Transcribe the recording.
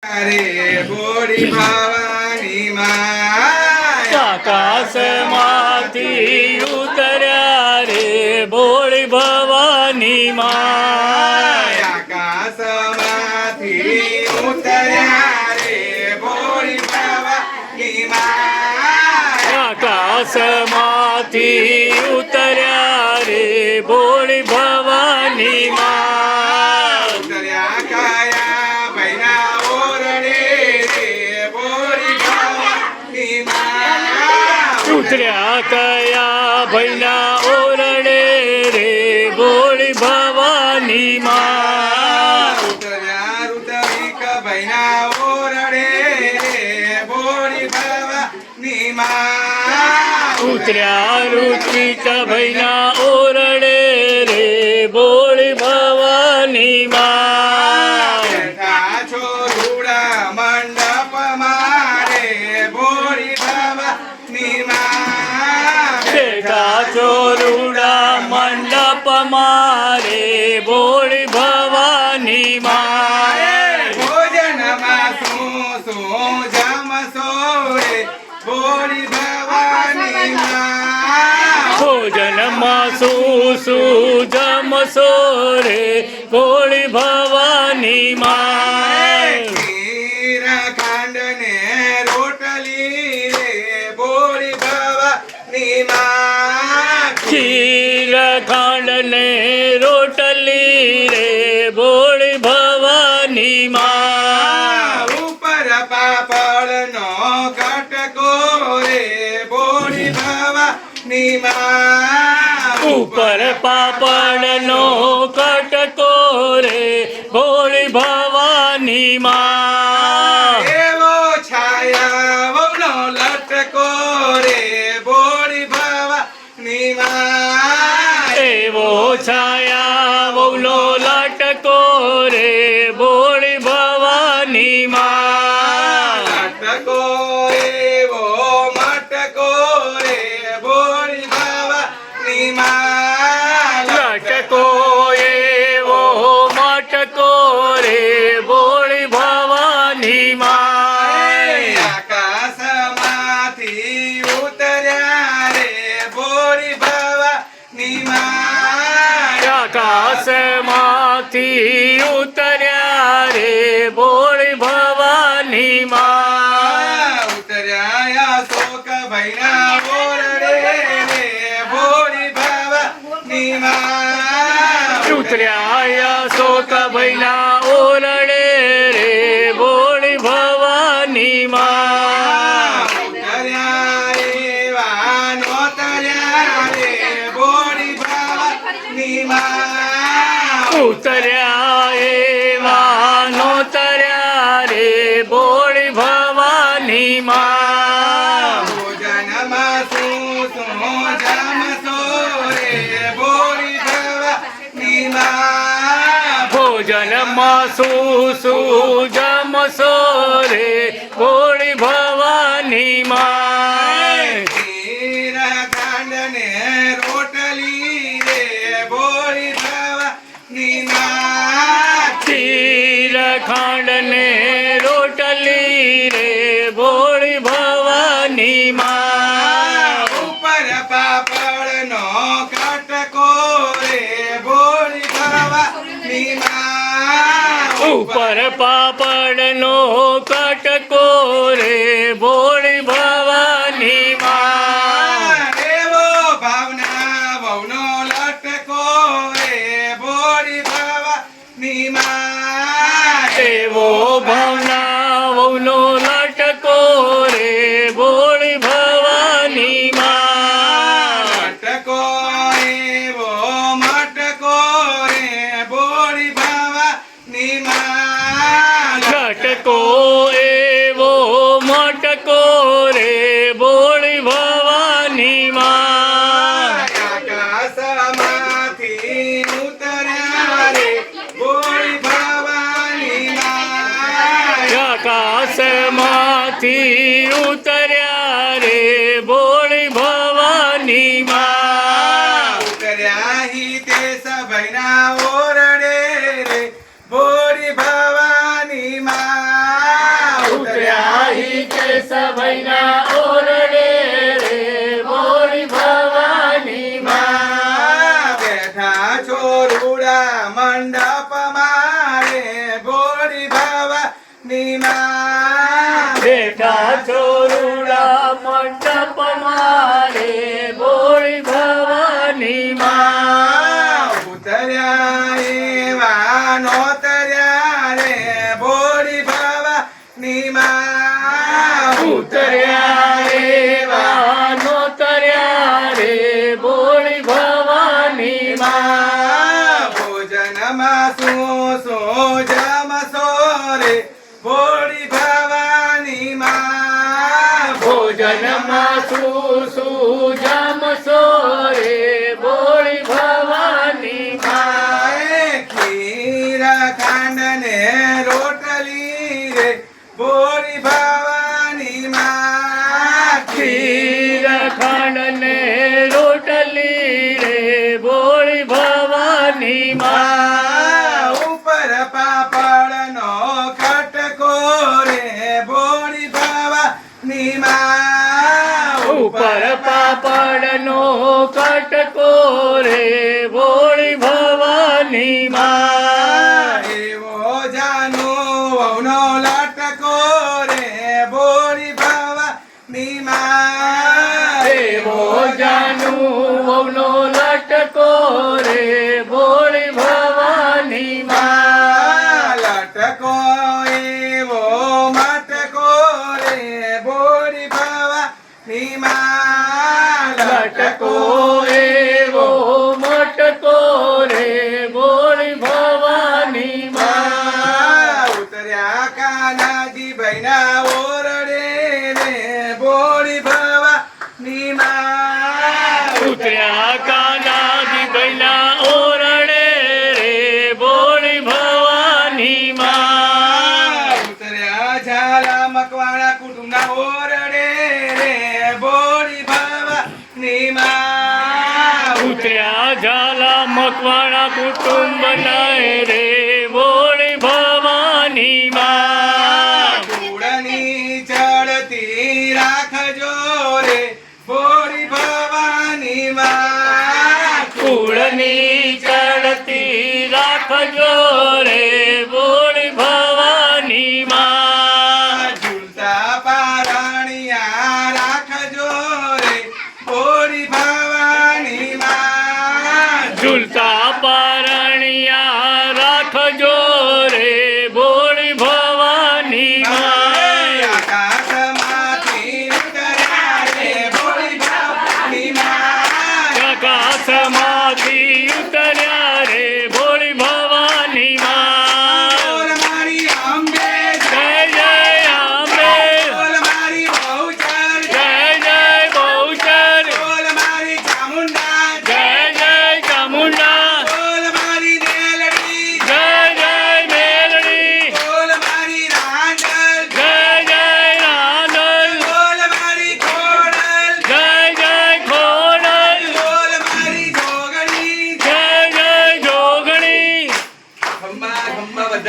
रे बोरी भवानी माय आकाशमाथी उतर्या रे बोળી भवानी माय आकाशमाथी उतर्या रे बोरी भवानी माय आकाशमाथी उतर्या रे बोળી भवानी माय उतर्या काया भैना ओरडे रे बोरी भवानी माय उतर्या कया भैना ओरडे रे बोળી भवानी माय उतर्या ऋतविक भैना ओरडे रे बोरी भवानी माय उतर्या ऋत्विक भैना ओरडे रे बोળી भवानी माय બેઠા છો રૂડા મંડપ મારે બોરી ભવાની માં બેઠા ચોરુડા મંડપ મારે બોળી ભવાની માય ભોજનમાં શું જમશો રે બોરી ભવાની માં ભોજનમાં શું જમશો રે બોળી ભવાની માય ખીર ખાંડ ને રોટલી રે બોરી ભવાની માં ખીર ખાંડ ને રોટલી રે બોળી ભવાની માય ઉપર પાપડનો કટકો રે બોરી ભવાની માં ઉપર પાપડનો કટકો રે બોળી ભવાની માય એવો છાયાવનો લટકો રે બોરી ભવાની માં એવો છાયા વહુનો લટકો રે બોળી ભવાની માય લટકો એવો મટકો રે બોરી ભવાની માં લટકો એવો મટકો રે બોળી ભવાની માય આકાશમાંથી ઉતર્યા રે બોરી ભવાની માં આકાશમાંથી ઉતર્યા રે બોળી ભવાની માય ઉતર્યા શોક ભૈના ઓરડે રે બોરી ભવાની માં ઉતર્યા શોક ભૈના ઓરડે રે બોળી ભવાની માય ઉતર્યા એવા નોતર્યા રે બોરી ભવાની માં ઉતર્યા એવા નોતર્યા રે બોળી ભવાની માય ભોજનમાં શું જમશો રે બોરી ભવાની માં ભોજનમાં શું જમશો રે બોળી ભવાની માય ખીર ખાંડ ને રોટલી રે બોરી ભવાની માં ખીર ખાંડ ને રોટલી રે બોળી ભવાની માય ઉપર પાપડનો કટકો રે બોરી ભવાની માં ઉપર પાપડનો કટકો રે બોળી ભવાની માય એવો ભાવના વહુનો લટકો રે બોરી ભવાની માં એવો ભાવના વહુનો લટકો રે બોળી ભવાની માય લટકો એવો મટકો રે બોરી ભવાની માં લટકો એવો મટકો રે બોળી ભવાની માય આકાશમાંથી ઉતર્યા રે બોરી ભવાની માં આકાશમાંથી ઉતર્યા રે બોળી ભવાની માય ઉતર્યા હી તે સભૈના ઓરડે રે બોરી ભવાની માં સભૈના ઓરડે રે ભોળી ભવાની માં બેઠા ચોરુડા મંડપ મારે ભોળી ભવાની માં બેઠા ચોરુડા મંડપ મારે ભોળી ભવાની માં ઉતર્યા એવા નોતર્યા રે ભોળી ભવાની માં ઉતર્યા એવા નોતર્યા રે ભોળી ભવાની માં ભોજનમાં શું જમશો રે ભોળી ભવાની માં ભોજનમાં શું જમશો રે ભોળી ભવાની માં ખીર ખાંડ ને રોટલી રે ભોળી ભવાની માં ખીર ખાંડ ને રોટલી રે ભોળી ભવાની માં ઉપર પાપડનો ખટકો રે ભોળી ભવાની માં ઉપર પાપડનો કટકો રે ભોળી ભવાની માં એવો જાનો વહુનો લટકો રે ભોળી ભવાની માં એવો જાનું વહુનો લટકો રે ભોળી ભવાની માં લટકો એવો મટકો રે ભોળી ભવાની માં લટકો એવો મટકો રે ભોળી ભવાની માં ઉતર્યા કાનાજી ભાઈના ઓરડે રે ભોળી ભવાની માં ઉતર્યા કાનાજી ભાઈના ઓરડે રે ભોળી ભવાની માં ઉતર્યા ઝાલા મકવાણા કુટુંબના ઓરડે રે ભોળી ભવાની માં ઉતર્યા ઝાલા મકવાણા કુટુંબ નાય રે